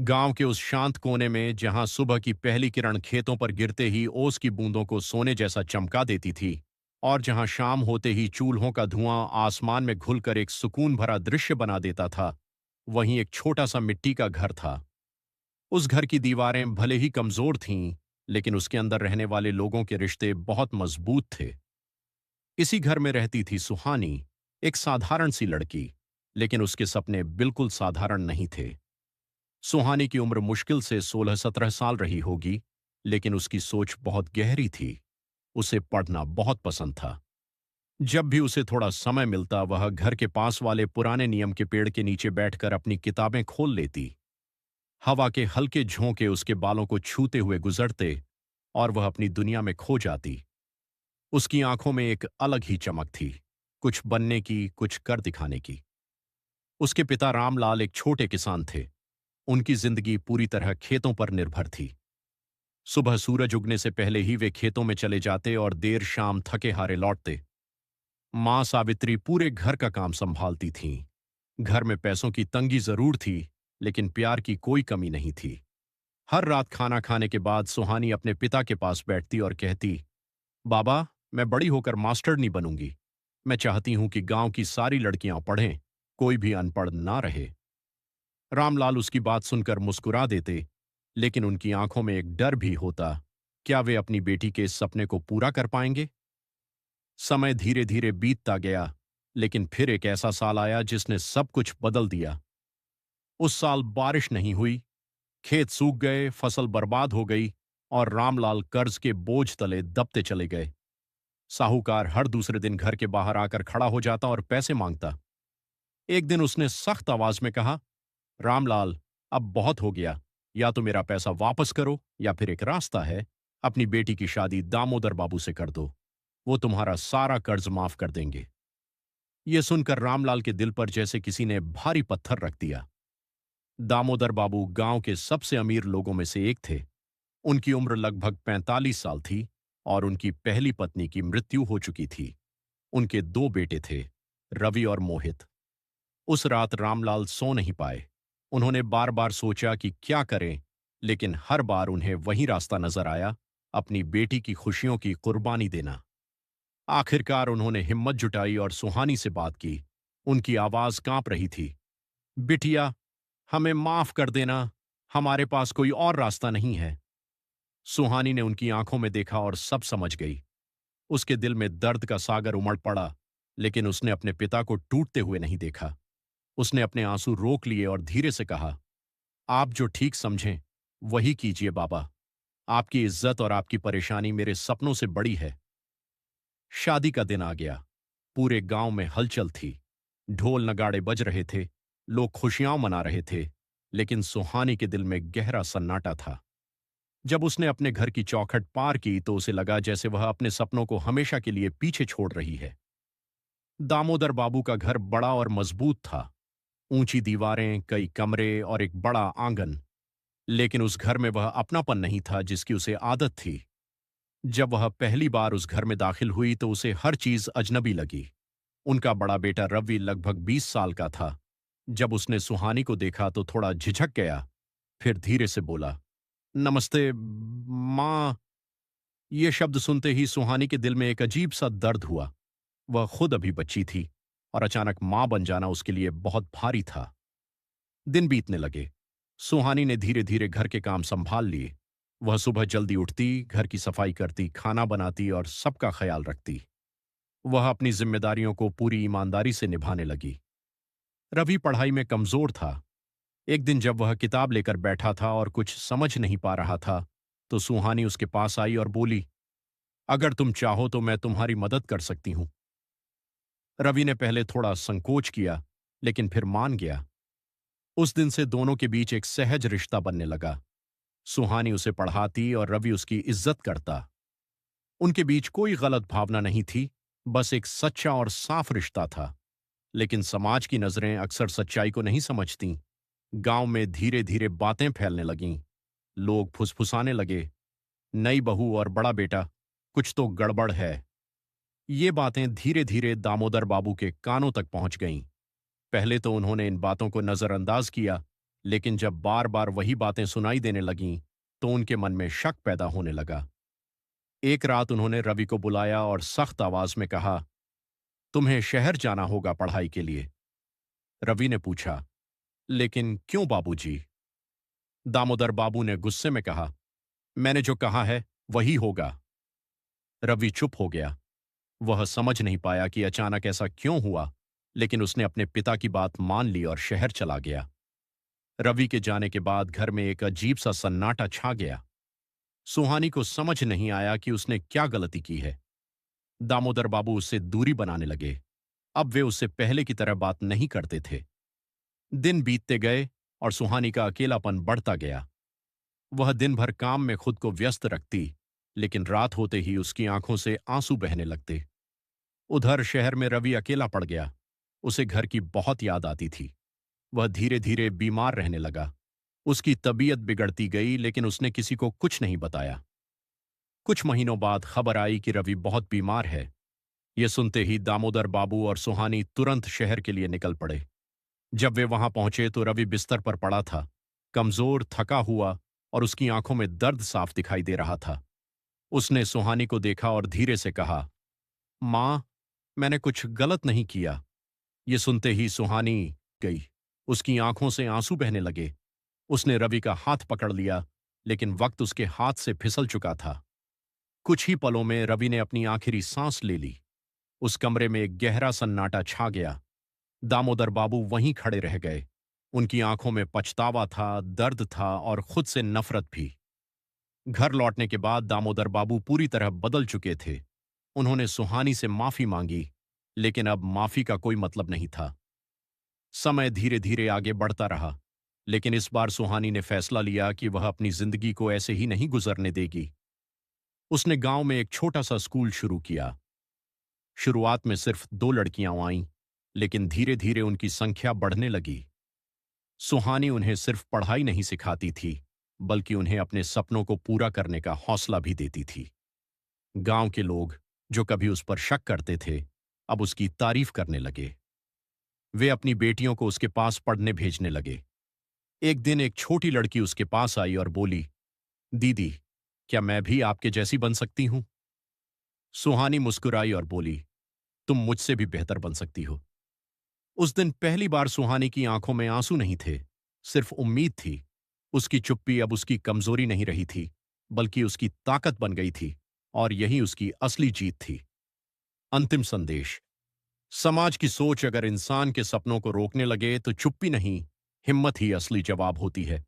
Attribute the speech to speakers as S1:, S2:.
S1: गांव के उस शांत कोने में जहां सुबह की पहली किरण खेतों पर गिरते ही ओस की बूंदों को सोने जैसा चमका देती थी, और जहां शाम होते ही चूल्हों का धुआं आसमान में घुलकर एक सुकून भरा दृश्य बना देता था, वहीं एक छोटा सा मिट्टी का घर था। उस घर की दीवारें भले ही कमजोर थीं, लेकिन उसके अंदर रहने वाले लोगों के रिश्ते बहुत मजबूत थे। इसी घर में रहती थी सुहानी, एक साधारण सी लड़की, लेकिन उसके सपने बिल्कुल साधारण नहीं थे। सुहानी की उम्र मुश्किल से 16-17 साल रही होगी, लेकिन उसकी सोच बहुत गहरी थी। उसे पढ़ना बहुत पसंद था। जब भी उसे थोड़ा समय मिलता, वह घर के पास वाले पुराने नियम के पेड़ के नीचे बैठकर अपनी किताबें खोल लेती। हवा के हल्के झोंके उसके बालों को छूते हुए गुजरते, और वह अपनी दुनिया में खो जाती। उसकी आंखों में एक अलग ही चमक थी, कुछ बनने की, कुछ कर दिखाने की। उसके पिता रामलाल एक छोटे किसान थे। उनकी जिंदगी पूरी तरह खेतों पर निर्भर थी। सुबह सूरज उगने से पहले ही वे खेतों में चले जाते और देर शाम थके हारे लौटते। मां सावित्री पूरे घर का काम संभालती थीं। घर में पैसों की तंगी जरूर थी, लेकिन प्यार की कोई कमी नहीं थी। हर रात खाना खाने के बाद सुहानी अपने पिता के पास बैठती और कहती, बाबा, मैं बड़ी होकर मास्टरनी बनूंगी। मैं चाहती हूं कि गांव की सारी लड़कियां पढ़ें, कोई भी अनपढ़ ना रहे। रामलाल उसकी बात सुनकर मुस्कुरा देते, लेकिन उनकी आंखों में एक डर भी होता। क्या वे अपनी बेटी के इस सपने को पूरा कर पाएंगे? समय धीरे धीरे बीतता गया, लेकिन फिर एक ऐसा साल आया जिसने सब कुछ बदल दिया। उस साल बारिश नहीं हुई, खेत सूख गए, फसल बर्बाद हो गई, और रामलाल कर्ज के बोझ तले दबते चले गए। साहूकार हर दूसरे दिन घर के बाहर आकर खड़ा हो जाता और पैसे मांगता। एक दिन उसने सख्त आवाज में कहा, रामलाल, अब बहुत हो गया। या तो मेरा पैसा वापस करो, या फिर एक रास्ता है, अपनी बेटी की शादी दामोदर बाबू से कर दो। वो तुम्हारा सारा कर्ज माफ कर देंगे। यह सुनकर रामलाल के दिल पर जैसे किसी ने भारी पत्थर रख दिया। दामोदर बाबू गांव के सबसे अमीर लोगों में से एक थे। उनकी उम्र लगभग 45 साल थी, और उनकी पहली पत्नी की मृत्यु हो चुकी थी। उनके दो बेटे थे, रवि और मोहित। उस रात रामलाल सो नहीं पाए। उन्होंने बार बार सोचा कि क्या करें, लेकिन हर बार उन्हें वही रास्ता नजर आया, अपनी बेटी की खुशियों की कुर्बानी देना। आखिरकार उन्होंने हिम्मत जुटाई और सुहानी से बात की। उनकी आवाज कांप रही थी। बिटिया, हमें माफ कर देना, हमारे पास कोई और रास्ता नहीं है। सुहानी ने उनकी आंखों में देखा और सब समझ गई। उसके दिल में दर्द का सागर उमड़ पड़ा, लेकिन उसने अपने पिता को टूटते हुए नहीं देखा। उसने अपने आंसू रोक लिए और धीरे से कहा, आप जो ठीक समझें वही कीजिए बाबा। आपकी इज्जत और आपकी परेशानी मेरे सपनों से बड़ी है। शादी का दिन आ गया। पूरे गांव में हलचल थी। ढोल नगाड़े बज रहे थे, लोग खुशियां मना रहे थे, लेकिन सुहानी के दिल में गहरा सन्नाटा था। जब उसने अपने घर की चौखट पार की तो उसे लगा जैसे वह अपने सपनों को हमेशा के लिए पीछे छोड़ रही है। दामोदर बाबू का घर बड़ा और मजबूत था। ऊंची दीवारें, कई कमरे और एक बड़ा आंगन। लेकिन उस घर में वह अपनापन नहीं था जिसकी उसे आदत थी। जब वह पहली बार उस घर में दाखिल हुई तो उसे हर चीज अजनबी लगी। उनका बड़ा बेटा रवि लगभग 20 साल का था। जब उसने सुहानी को देखा तो थोड़ा झिझक गया, फिर धीरे से बोला, नमस्ते माँ। ये शब्द सुनते ही सुहानी के दिल में एक अजीब सा दर्द हुआ। वह खुद अभी बच्ची थी, और अचानक मां बन जाना उसके लिए बहुत भारी था। दिन बीतने लगे। सुहानी ने धीरे धीरे घर के काम संभाल लिए। वह सुबह जल्दी उठती, घर की सफाई करती, खाना बनाती और सबका ख्याल रखती। वह अपनी जिम्मेदारियों को पूरी ईमानदारी से निभाने लगी। रवि पढ़ाई में कमजोर था। एक दिन जब वह किताब लेकर बैठा था और कुछ समझ नहीं पा रहा था, तो सुहानी उसके पास आई और बोली, अगर तुम चाहो तो मैं तुम्हारी मदद कर सकती हूं। रवि ने पहले थोड़ा संकोच किया, लेकिन फिर मान गया। उस दिन से दोनों के बीच एक सहज रिश्ता बनने लगा। सुहानी उसे पढ़ाती और रवि उसकी इज्जत करता। उनके बीच कोई गलत भावना नहीं थी, बस एक सच्चा और साफ रिश्ता था। लेकिन समाज की नजरें अक्सर सच्चाई को नहीं समझतीं। गांव में धीरे धीरे बातें फैलने लगीं। लोग फुसफुसाने लगे, नई बहू और बड़ा बेटा, कुछ तो गड़बड़ है। ये बातें धीरे धीरे दामोदर बाबू के कानों तक पहुंच गईं। पहले तो उन्होंने इन बातों को नजरअंदाज किया, लेकिन जब बार बार वही बातें सुनाई देने लगीं, तो उनके मन में शक पैदा होने लगा। एक रात उन्होंने रवि को बुलाया और सख्त आवाज में कहा, तुम्हें शहर जाना होगा पढ़ाई के लिए। रवि ने पूछा, लेकिन क्यों बाबूजी? दामोदर बाबू ने गुस्से में कहा, मैंने जो कहा है वही होगा। रवि चुप हो गया। वह समझ नहीं पाया कि अचानक ऐसा क्यों हुआ, लेकिन उसने अपने पिता की बात मान ली और शहर चला गया। रवि के जाने के बाद घर में एक अजीब सा सन्नाटा छा गया। सुहानी को समझ नहीं आया कि उसने क्या गलती की है। दामोदर बाबू उससे दूरी बनाने लगे। अब वे उससे पहले की तरह बात नहीं करते थे। दिन बीतते गए और सुहानी का अकेलापन बढ़ता गया। वह दिन भर काम में खुद को व्यस्त रखती, लेकिन रात होते ही उसकी आंखों से आंसू बहने लगते। उधर शहर में रवि अकेला पड़ गया। उसे घर की बहुत याद आती थी। वह धीरे धीरे बीमार रहने लगा। उसकी तबीयत बिगड़ती गई, लेकिन उसने किसी को कुछ नहीं बताया। कुछ महीनों बाद खबर आई कि रवि बहुत बीमार है। यह सुनते ही दामोदर बाबू और सुहानी तुरंत शहर के लिए निकल पड़े। जब वे वहां पहुंचे तो रवि बिस्तर पर पड़ा था, कमजोर, थका हुआ, और उसकी आंखों में दर्द साफ दिखाई दे रहा था। उसने सुहानी को देखा और धीरे से कहा, मां, मैंने कुछ गलत नहीं किया। ये सुनते ही सुहानी गई। उसकी आंखों से आंसू बहने लगे। उसने रवि का हाथ पकड़ लिया, लेकिन वक्त उसके हाथ से फिसल चुका था। कुछ ही पलों में रवि ने अपनी आखिरी सांस ले ली। उस कमरे में एक गहरा सन्नाटा छा गया। दामोदर बाबू वहीं खड़े रह गए। उनकी आंखों में पछतावा था, दर्द था और खुद से नफरत भी। घर लौटने के बाद दामोदर बाबू पूरी तरह बदल चुके थे। उन्होंने सुहानी से माफी मांगी, लेकिन अब माफी का कोई मतलब नहीं था। समय धीरे धीरे आगे बढ़ता रहा, लेकिन इस बार सुहानी ने फैसला लिया कि वह अपनी जिंदगी को ऐसे ही नहीं गुजरने देगी। उसने गांव में एक छोटा सा स्कूल शुरू किया। शुरुआत में सिर्फ 2 लड़कियां आईं, लेकिन धीरे धीरे उनकी संख्या बढ़ने लगी। सुहानी उन्हें सिर्फ पढ़ाई नहीं सिखाती थी, बल्कि उन्हें अपने सपनों को पूरा करने का हौसला भी देती थी। गांव के लोग, जो कभी उस पर शक करते थे, अब उसकी तारीफ करने लगे। वे अपनी बेटियों को उसके पास पढ़ने भेजने लगे। एक दिन एक छोटी लड़की उसके पास आई और बोली, दीदी, क्या मैं भी आपके जैसी बन सकती हूं? सुहानी मुस्कुराई और बोली, तुम मुझसे भी बेहतर बन सकती हो। उस दिन पहली बार सुहानी की आंखों में आंसू नहीं थे, सिर्फ उम्मीद थी। उसकी चुप्पी अब उसकी कमजोरी नहीं रही थी, बल्कि उसकी ताकत बन गई थी, और यही उसकी असली जीत थी। अंतिम संदेश। समाज की सोच अगर इंसान के सपनों को रोकने लगे तो चुप्पी नहीं, हिम्मत ही असली जवाब होती है।